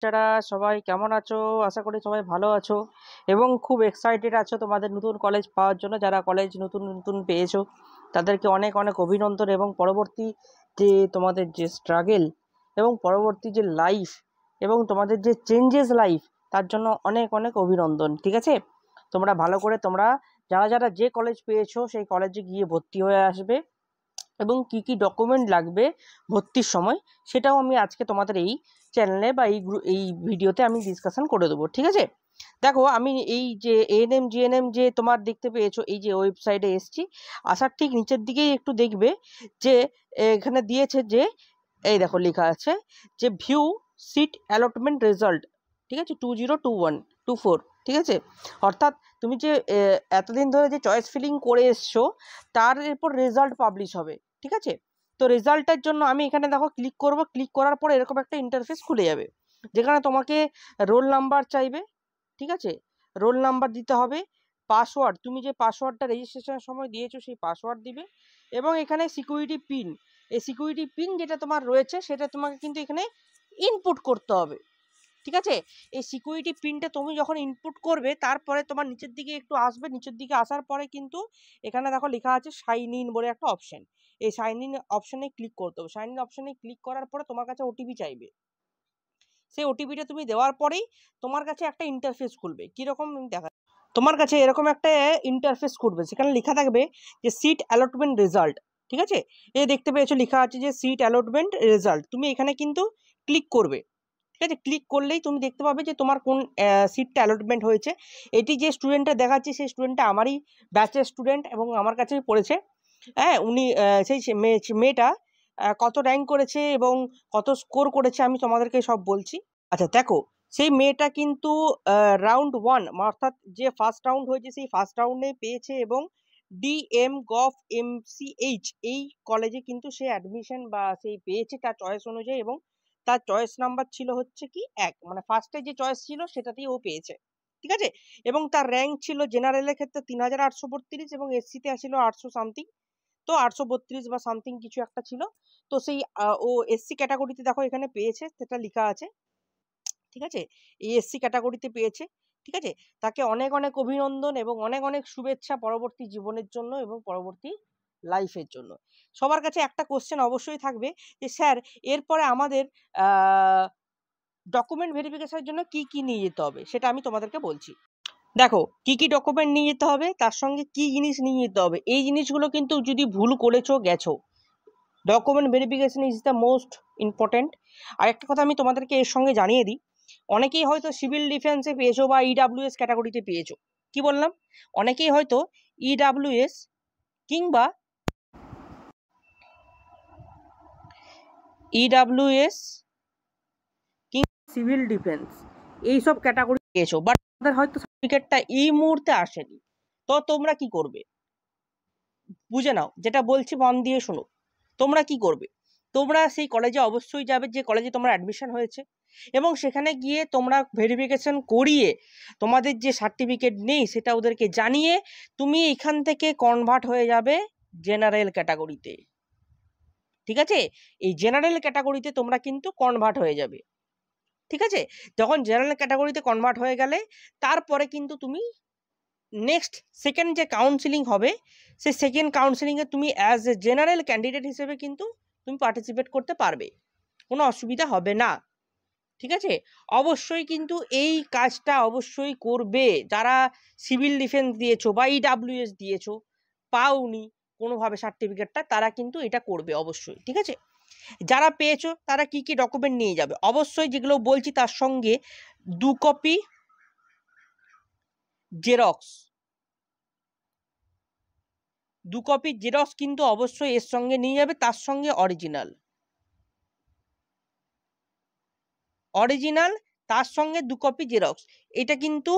যারা সবাই কেমন আছো? আশা করি সবাই ভালো আছো এবং খুব এক্সাইটেড আছো তোমাদের নতুন কলেজ পাওয়ার জন্য। যারা কলেজ নতুন নতুন পেয়েছো তাদেরকে অনেক অনেক অভিনন্দন, এবং পরবর্তী যে তোমাদের যে স্ট্রাগল এবং পরবর্তী যে লাইফ এবং তোমাদের যে চেঞ্জেস লাইফ, তার জন্য অনেক অনেক অভিনন্দন। ঠিক আছে, তোমরা ভালো করে তোমরা যারা যারা যে কলেজ পেয়েছো সেই কলেজে গিয়ে ভর্তি হয়ে আসবে, এবং কি কি ডকুমেন্ট লাগবে ভর্তির সময় সেটাও আমি আজকে তোমাদের এই চ্যানেলে বা এই ভিডিওতে আমি ডিসকাশন করে দেবো। ঠিক আছে, দেখো আমি এই যে এএনএম জিএনএম যে তোমার দেখতে পেয়েছো এই যে ওয়েবসাইটে এসছি, আসার ঠিক নিচের দিকেই একটু দেখবে যে এখানে দিয়েছে যে এই দেখো লেখা আছে যে ভিউ সিট অ্যালটমেন্ট রেজাল্ট। ঠিক আছে, 2021-24। ঠিক আছে, অর্থাৎ তুমি যে এতদিন ধরে যে চয়েস ফিলিং করে এসছো তার এরপর রেজাল্ট পাবলিশ হবে। ঠিক আছে, তো রেজাল্টের জন্য আমি এখানে দেখো ক্লিক করব, ক্লিক করার পর এরকম একটা ইন্টারফেস খুলে যাবে যেখানে তোমাকে রোল নাম্বার চাইবে। ঠিক আছে, রোল নাম্বার দিতে হবে, পাসওয়ার্ড, তুমি যে পাসওয়ার্ডটা রেজিস্ট্রেশনের সময় দিয়েছো সেই পাসওয়ার্ড দিবে, এবং এখানে সিকিউরিটি পিন, এই সিকিউরিটি পিন যেটা তোমার রয়েছে সেটা তোমাকে কিন্তু এখানে ইনপুট করতে হবে। ঠিক আছে, এই সিকিউরিটি পিনটা তুমি যখন ইনপুট করবে তারপরে তোমার নিচের দিকে একটু আসবে, নিচের দিকে আসার পরে কিন্তু এখানে দেখো লেখা আছে সাইন ইন বলে একটা অপশন, এই সাইন ইন অপশনে ক্লিক করতে হবে। সাইন ইন অপশনে ক্লিক করার পরে তোমার কাছে ওটিপি চাইবে, সেই ওটিপিটা তুমি দেওয়ার পরেই তোমার কাছে একটা ইন্টারফেস খুলবে। কিরকম দেখা, তোমার কাছে এরকম একটা ইন্টারফেস খুলবে, সেখানে লেখা থাকবে যে সিট অ্যালটমেন্ট রেজাল্ট। ঠিক আছে, এই দেখতে পেয়েছো লেখা আছে যে সিট অ্যালটমেন্ট রেজাল্ট, তুমি এখানে কিন্তু ক্লিক করবে। ঠিক আছে, ক্লিক করলেই তুমি দেখতে পাবে যে তোমার কোন সিটটা অ্যালটমেন্ট হয়েছে। এটি যে স্টুডেন্টটা দেখাচ্ছি সেই স্টুডেন্টটা আমারই ব্যাচের স্টুডেন্ট এবং আমার কাছেই পড়েছে। হ্যাঁ, উনি সেই মেয়েটা কত র্যাঙ্ক করেছে এবং কত স্কোর করেছে আমি তোমাদেরকে সব বলছি। আচ্ছা দেখো, সেই মেয়েটা কিন্তু রাউন্ড 1 অর্থাৎ যে ফার্স্ট রাউন্ড হয়েছে সেই ফার্স্ট রাউন্ডে পেয়েছে, এবং ডিএম গভ এমসিএইচ এই কলেজে কিন্তু সে অ্যাডমিশন বা সেই পেয়েছে তার চয়েস অনুযায়ী, এবং তার চয়েস নাম্বার ছিল হচ্ছে কি 1, মানে ফার্স্টে যে চয়েস ছিল সেটাতেই ও পেয়েছে। ঠিক আছে, এবং তার র্যাঙ্ক ছিল জেনারেলের ক্ষেত্রে 3832 এবং এসসিতে ছিল 800 সামথিং, তো 832 বা সামথিং কিছু একটা ছিল। তো সেই ও এসসি ক্যাটাগরিতে দেখো এখানে পেয়েছে, সেটা লেখা আছে। ঠিক আছে, এই এসসি ক্যাটাগরিতে পেয়েছে। ঠিক আছে, তাকে অনেক অনেক অভিনন্দন এবং অনেক অনেক শুভেচ্ছা পরবর্তী জীবনের জন্য এবং পরবর্তী লাইফের জন্য। সবার কাছে একটা কোশ্চেন অবশ্যই থাকবে যে স্যার এরপরে আমাদের ডকুমেন্ট ভেরিফিকেশনের জন্য কি কি নিয়ে যেতে হবে, সেটা আমি তোমাদেরকে বলছি। দেখো কি কি ডকুমেন্ট নিয়ে যেতে হবে, তার সঙ্গে কি জিনিস নিয়ে যেতে হবে, এই জিনিসগুলো কিন্তু যদি ভুল করেছো গেছো, document verification is the most important. আর একটা কথা আমি তোমাদেরকে এর সঙ্গে জানিয়ে দিই, অনেকেই হয়তো সিভিল ডিফেন্সে পেয়েছো বা ইডাব্লিউএস ক্যাটাগরিতে পেয়েছো। কি বললাম, অনেকেই হয়তো ইডাব্লিউএস কিংবা ইডাব্লিউএস কিংবা সিভিল ডিফেন্স এইসব ক্যাটাগরি পেয়েছো, বাট তাদের হয়তো সার্টিফিকেটটা এই মুহূর্তে আসেনি। তো তোমরা কি করবে বুঝে নাও, যেটা বলছি মন দিয়ে শোনো। তোমরা কি করবে, তোমরা সেই কলেজে অবশ্যই যাবে যে কলেজে তোমার অ্যাডমিশন হয়েছে, এবং সেখানে গিয়ে তোমরা ভেরিফিকেশন করিয়ে তোমাদের যে সার্টিফিকেট নেই সেটা ওদেরকে জানিয়ে তুমি এখান থেকে কনভার্ট হয়ে যাবে জেনারেল ক্যাটাগরিতে। ঠিক আছে, এই জেনারেল ক্যাটাগরিতে তোমরা কিন্তু কনভার্ট হয়ে যাবে। ঠিক আছে, যখন জেনারেল ক্যাটাগরিতে কনভার্ট হয়ে গেলে তারপরে কিন্তু তুমি নেক্সট সেকেন্ড যে কাউন্সিলিং হবে সেই সেকেন্ড কাউন্সিলিংয়ে তুমি অ্যাজ এ জেনারেল ক্যান্ডিডেট হিসেবে কিন্তু তুমি পার্টিসিপেট করতে পারবে, কোনো অসুবিধা হবে না। ঠিক আছে, অবশ্যই কিন্তু এই কাজটা অবশ্যই করবে যারা সিভিল ডিফেন্স দিয়েছো বা ইডাব্লিউএস দিয়েছো, পাওনি কোনোভাবে সার্টিফিকেটটা, তারা কিন্তু এটা করবে অবশ্যই। ঠিক আছে, যারা পেয়েছো তারা কি কি ডকুমেন্ট নিয়ে যাবে, অবশ্যই যেগুলো বলছি তার সঙ্গে 2 কপি জেরক্স, 2 কপি জেরক্স কিন্তু অবশ্যই এর সঙ্গে নিয়ে যাবে, তার সঙ্গে অরিজিনাল, তার সঙ্গে 2 কপি জেরক্স, এটা কিন্তু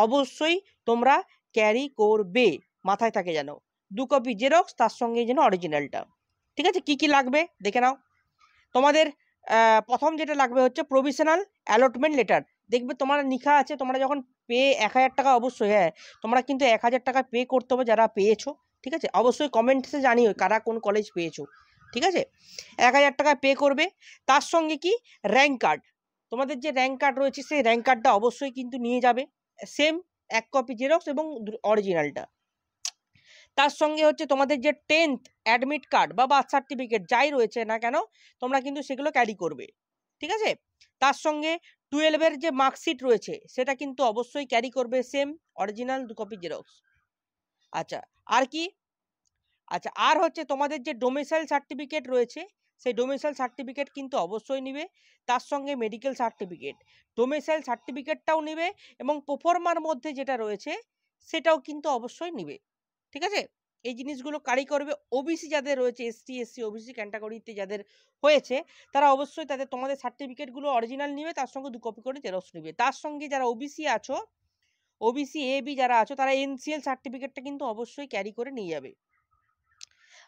অবশ্যই তোমরা ক্যারি করবে, মাথায় থাকে যেন 2 কপি জেরক্স তার সঙ্গে যেন অরিজিনালটা। ঠিক আছে, কি কি লাগবে দেখে নাও। তোমাদের প্রথম যেটা লাগবে হচ্ছে প্রভিশনাল অ্যালটমেন্ট লেটার, দেখবে তোমার লেখা আছে তোমরা যখন পে 1000 টাকা, অবশ্যই হ্যাঁ তোমরা কিন্তু 1000 টাকা পে করতে হবে যারা পেয়েছো। ঠিক আছে, অবশ্যই কমেন্টসে জানিও কারা কোন কলেজ পেয়েছো। ঠিক আছে, 1000 টাকা পে করবে, তার সঙ্গে কি র্যাঙ্ক কার্ড, তোমাদের যে র্যাঙ্ক কার্ড রয়েছে সেই র্যাঙ্ক কার্ডটা অবশ্যই কিন্তু নিয়ে যাবে, সেম 1 কপি জেরক্স এবং অরিজিনালটা। তার সঙ্গে হচ্ছে তোমাদের যে 10th অ্যাডমিট কার্ড বা বার্থ সার্টিফিকেট যাই রয়েছে না কেন, তোমরা কিন্তু সেগুলো ক্যারি করবে, ঠিক আছে। তার সঙ্গে 12-এর যে মার্কশিট রয়েছে সেটা কিন্তু অবশ্যই ক্যারি করবে, সেম অরিজিনাল 2 কপি জেরক্স। আচ্ছা, আর কি? আচ্ছা, আর হচ্ছে তোমাদের যে ডোমিসাইল সার্টিফিকেট রয়েছে সেই ডোমিসাইল সার্টিফিকেট কিন্তু অবশ্যই নিবে, তার সঙ্গে মেডিকেল সার্টিফিকেট, ডোমিসাইল সার্টিফিকেটটাও নিবে এবং প্রোফর্মার মধ্যে যেটা রয়েছে সেটাও কিন্তু অবশ্যই নিবে, ঠিক আছে। এই জিনিসগুলো ক্যারি করবে। ওবিসি যাদের রয়েছে, এসটি এসসি ওবিসি ক্যাটাগরিতে যাদের হয়েছে তারা অবশ্যই তোমাদের সার্টিফিকেটগুলো অরিজিনাল নিবে, তার সঙ্গে 2 কপি করে জেরক্স নিবে। তার সঙ্গে যারা ওবিসি আছো, ওবিসি এ বি যারা আছো, তারা এনসিএল সার্টিফিকেটটা কিন্তু অবশ্যই ক্যারি করে নিয়ে যাবে।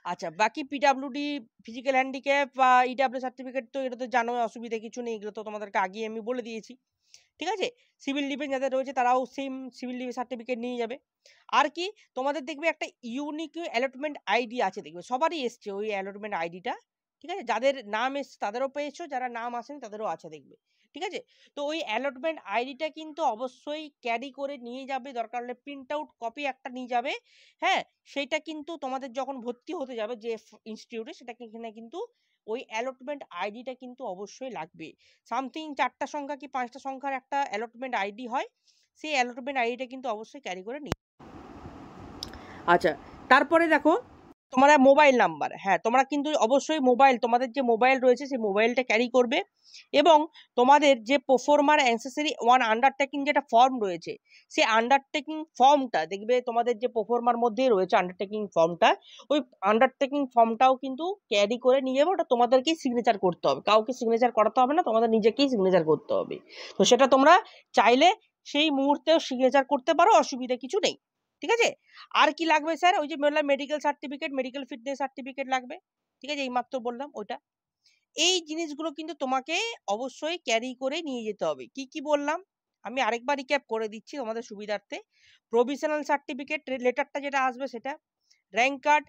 আচ্ছা, বাকি পিডাব্লিউডি, ফিজিক্যাল হ্যান্ডিক্যাপ বা ইডাব্লিউ সার্টিফিকেট তো এটা তো জানো, অসুবিধা কিছু নেই, এগুলো তো তোমাদেরকে আগে আমি বলে দিয়েছি, ঠিক আছে। সিভিল ডিফেন্স যাদের রয়েছে তারাও সেম সিভিল ডিফেন্স সার্টিফিকেট নিয়ে যাবে। আর কি, তোমাদের দেখবে একটা ইউনিক অ্যালটমেন্ট আইডি আছে, দেখবে সবারই এসছে ওই অ্যালটমেন্ট আইডিটা, ঠিক আছে। যাদের নাম এসছে তাদেরও পেয়েছো, যারা নাম আসেনি তাদেরও আছে, দেখবে, ঠিক আছে। তো ওই অ্যালটমেন্ট আইডিটা কিন্তু অবশ্যই ক্যারি করে নিয়ে যাবে, দরকার হলে প্রিন্ট আউট কপি একটা নিয়ে যাবে, হ্যাঁ। সেটা কিন্তু তোমাদের যখন ভর্তি হতে যাবে যে ইনস্টিটিউটে, সেটা এখানে কিন্তু ওই অ্যালটমেন্ট আইডিটা কিন্তু অবশ্যই লাগবে। সামথিং 4টা সংখ্যা কি 5টা সংখ্যার একটা অ্যালটমেন্ট আইডি হয়, সেই অ্যালটমেন্ট আইডিটা কিন্তু অবশ্যই ক্যারি করে নিই। আচ্ছা, তারপরে দেখো তোমরা মোবাইল নাম্বার, হ্যাঁ তোমরা কিন্তু অবশ্যই মোবাইল, তোমাদের যে মোবাইল রয়েছে সেই মোবাইলটা ক্যারি করবে, এবং তোমাদের যে প্রোফর্মার অ্যাক্সেসরি 1 আন্ডারটেকিং যেটা ফর্ম রয়েছে সেই আন্ডারটেকিং ফর্মটা দেখবে তোমাদের যে প্রোফর্মার মধ্যেই রয়েছে আন্ডারটেকিং ফর্মটা, ওই আন্ডারটেকিং ফর্মটাও কিন্তু ক্যারি করে নিয়ে যাবে। ওটা তোমাদেরকেই সিগনেচার করতে হবে, কাউকে সিগনেচার করাতে হবে না, তোমাদের নিজেকেই সিগনেচার করতে হবে। তো সেটা তোমরা চাইলে সেই মুহূর্তেও সিগনেচার করতে পারো, অসুবিধা কিছু নেই, ঠিক আছে। আর কি লাগবে স্যার? ওই যে বললাম medical certificate, medical fitness certificate লাগবে, ঠিক আছে, এই মাত্র বললাম ওইটা। এই জিনিসগুলো কিন্তু তোমাকে অবশ্যই ক্যারি করে নিয়ে যেতে হবে। কি কি বললাম আমি আরেকবার রিক্যাপ করে দিচ্ছি তোমাদের সুবিধার্থে। প্রভিশনাল সার্টিফিকেট লেটারটা যেটা আসবে সেটা, র্যাঙ্ক কার্ড,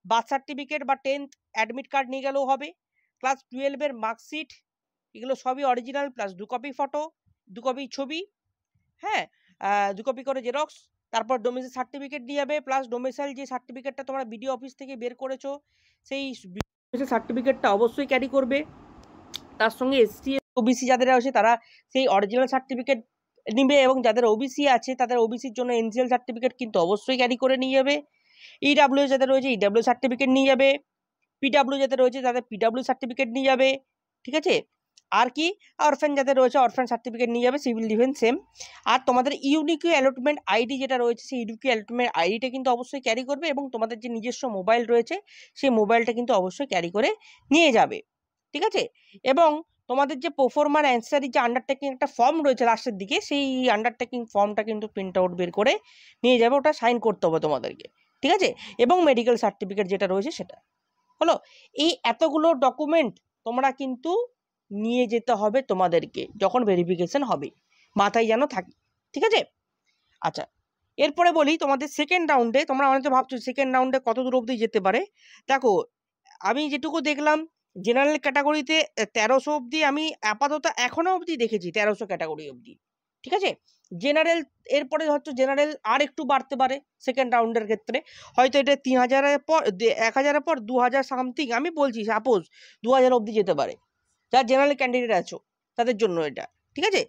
বার্থ সার্টিফিকেট বা 10th অ্যাডমিট কার্ড নিয়ে গেলেও হবে, ক্লাস 12-এর মার্কশিট, এগুলো সবই original, plus 2 copy photo, 2 copy ছবি, হ্যাঁ, 2 কপি করে জেরক্স। তারপর ডোমিসাইল সার্টিফিকেট দিয়ে যাবে, প্লাস ডোমিসাইল যে সার্টিফিকেটটা তোমরা বিডিও অফিস থেকে বের করেছো সেই সার্টিফিকেটটা অবশ্যই ক্যারি করবে। তার সঙ্গে এসসি ওবিসি যাদের আছে তারা সেই অরিজিনাল সার্টিফিকেট নিবে, এবং যাদের ওবিসি আছে তাদের ওবিসির জন্য এনসিএল সার্টিফিকেট কিন্তু অবশ্যই ক্যারি করে নিয়ে যাবে। ইডাব্লিউ যাদের রয়েছে ইডাব্লিউ সার্টিফিকেট নিয়ে যাবে, পিডাব্লিউ যাদের রয়েছে তাদের পিডাব্লিউ সার্টিফিকেট নিয়ে যাবে, ঠিক আছে। আর কি, অরফ্যান যাদের রয়েছে অরফ্যান সার্টিফিকেট নিয়ে যাবে, সিভিল ডিফেন্স সেম। আর তোমাদের ইউনিক অ্যালটমেন্ট আইডি যেটা রয়েছে সেই ইউনিক অ্যালটমেন্ট আইডিটা কিন্তু অবশ্যই ক্যারি করবে, এবং তোমাদের যে নিজস্ব মোবাইল রয়েছে সেই মোবাইলটা কিন্তু অবশ্যই ক্যারি করে নিয়ে যাবে, ঠিক আছে। এবং তোমাদের যে প্রোফর্মার অ্যান্সারি যে আন্ডারটেকিং একটা ফর্ম রয়েছে লাস্টের দিকে, সেই আন্ডারটেকিং ফর্মটা কিন্তু প্রিন্ট আউট বের করে নিয়ে যাবে, ওটা সাইন করতে হবে তোমাদেরকে, ঠিক আছে। এবং মেডিকেল সার্টিফিকেট যেটা রয়েছে সেটা হলো। এই এতগুলো ডকুমেন্ট তোমরা কিন্তু নিয়ে যেতে হবে তোমাদেরকে যখন ভেরিফিকেশন হবে, মাথায় যেন থাকে, ঠিক আছে। আচ্ছা, এরপরে বলি তোমাদের সেকেন্ড রাউন্ডে, তোমরা অনেকে ভাবছো সেকেন্ড রাউন্ডে কত দূর অবধি যেতে পারে। দেখো আমি যেটুকু দেখলাম জেনারেল ক্যাটাগরিতে 1300 অবধি আমি আপাতত এখনো অবধি দেখেছি, 1300 ক্যাটাগরি অবধি, ঠিক আছে। জেনারেল এরপরে হচ্ছে জেনারেল আর একটু বাড়তে পারে সেকেন্ড রাউন্ডের ক্ষেত্রে, হয়তো এটা 3000-এর পর 1000-এর পর 2000 সামথিং, আমি বলছি সাপোজ 2000 অবধি যেতে পারে, যারা জেনারেল ক্যান্ডিডেট আছো তাদের জন্য এটা, ঠিক আছে।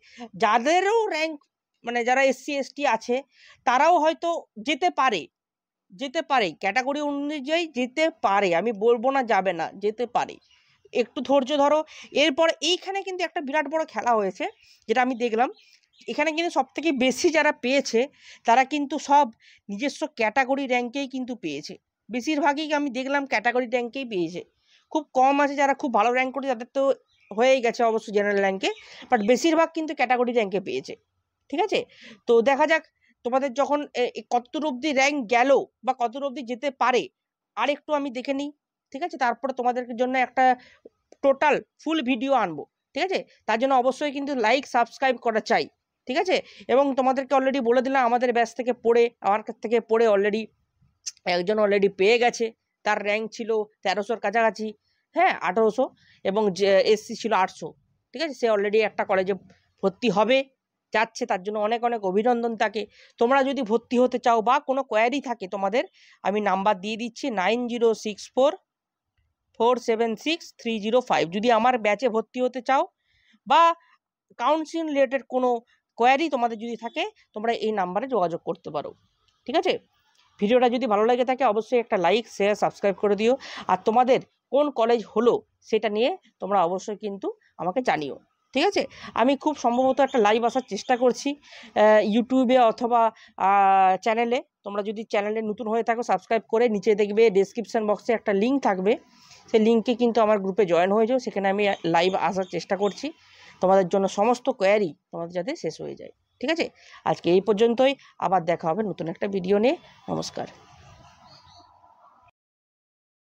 যাদেরও র্যাঙ্ক মানে যারা এসসি এসটি আছে তারাও হয়তো যেতে পারে, যেতে পারে ক্যাটাগরি অনুযায়ী যেতে পারে, আমি বলবো না যাবে না, যেতে পারে, একটু ধৈর্য ধরো। এরপর এইখানে কিন্তু একটা বিরাট বড় খেলা হয়েছে যেটা আমি দেখলাম, এখানে কিন্তু সব থেকে বেশি যারা পেয়েছে তারা কিন্তু সব নিজস্ব ক্যাটাগরি র্যাঙ্কেই কিন্তু পেয়েছে, বেশিরভাগই আমি দেখলাম ক্যাটাগরি র্যাঙ্কেই পেয়েছে। খুব কম আছে যারা খুব ভালো র্যাঙ্ক করেছে, তাদের তো হয়েই গেছে অবশ্যই জেনারেল র্যাঙ্কে, বাট বেশিরভাগ কিন্তু ক্যাটাগরি র্যাঙ্কে পেয়েছে, ঠিক আছে। তো দেখা যাক তোমাদের যখন কতদূর অবধি র্যাঙ্ক গেল বা কতদূর অবধি যেতে পারে আর একটু আমি দেখে নিই, ঠিক আছে। তারপরে তোমাদের জন্য একটা টোটাল ফুল ভিডিও আনবো, ঠিক আছে। তার জন্য অবশ্যই কিন্তু লাইক সাবস্ক্রাইব করা চাই, ঠিক আছে। এবং তোমাদেরকে অলরেডি বলে দিলাম আমাদের ব্যাচ থেকে পড়ে, আমার কাছ থেকে পড়ে অলরেডি একজন অলরেডি পেয়ে গেছে, তার র্যাঙ্ক ছিল 1300-র কাছাকাছি, হ্যাঁ 1800, এবং এসসি ছিল 800, ঠিক আছে, সে অলরেডি একটা কলেজে ভর্তি হবে, যাচ্ছে, তার জন্য অনেক অনেক অভিনন্দন তাকে। তোমরা যদি ভর্তি হতে চাও বা কোনো কোয়ারি থাকে তোমাদের, আমি নাম্বার দিয়ে দিচ্ছি 9064476305। যদি আমার ব্যাচে ভর্তি হতে চাও বা কাউন্সিলিং রিলেটেড কোনো কোয়ারি তোমাদের যদি থাকে, তোমরা এই নাম্বারে যোগাযোগ করতে পারো। ঠিক আছে, ভিডিওটা যদি ভালো লাগে থাকে অবশ্যই একটা লাইক, শেয়ার, সাবস্ক্রাইব করে দিও। আর তোমাদের কোন কলেজ হলো সেটা নিয়ে তোমরা অবশ্যই কিন্তু আমাকে জানিও। ঠিক আছে, আমি খুব সম্ভবত একটা লাইভ আসার চেষ্টা করছি ইউটিউবে অথবা চ্যানেলে। তোমরা যদি চ্যানেলে নতুন হয়ে থাকো সাবস্ক্রাইব করে নিচে দেখবে ডেসক্রিপশন বক্সে একটা লিঙ্ক থাকবে, সেই লিঙ্কে কিন্তু আমার গ্রুপে জয়েন হয়ে যাও। সেখানে আমি লাইভ আসার চেষ্টা করছি তোমাদের জন্য, সমস্ত কোয়ারি তোমাদের যাতে শেষ হয়ে যায়। ঠিক আছে, আজকে এই পর্যন্তই, আবার দেখা হবে নতুন একটা ভিডিও নিয়ে। নমস্কার।